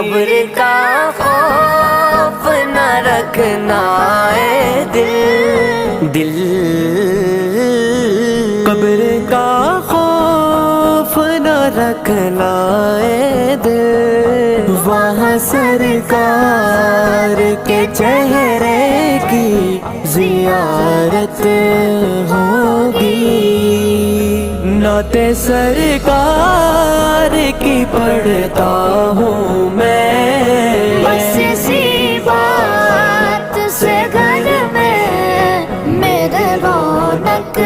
قبر کا خوف نہ رکھنا اے دل قبر کا خوف نہ رکھنا اے دل، وہاں سرکار کے چہرے کی زیارت ہوگی، نعت سرکار کی پڑھتا ہوں میں، بس اسی بات سے گھر میں میرے رونق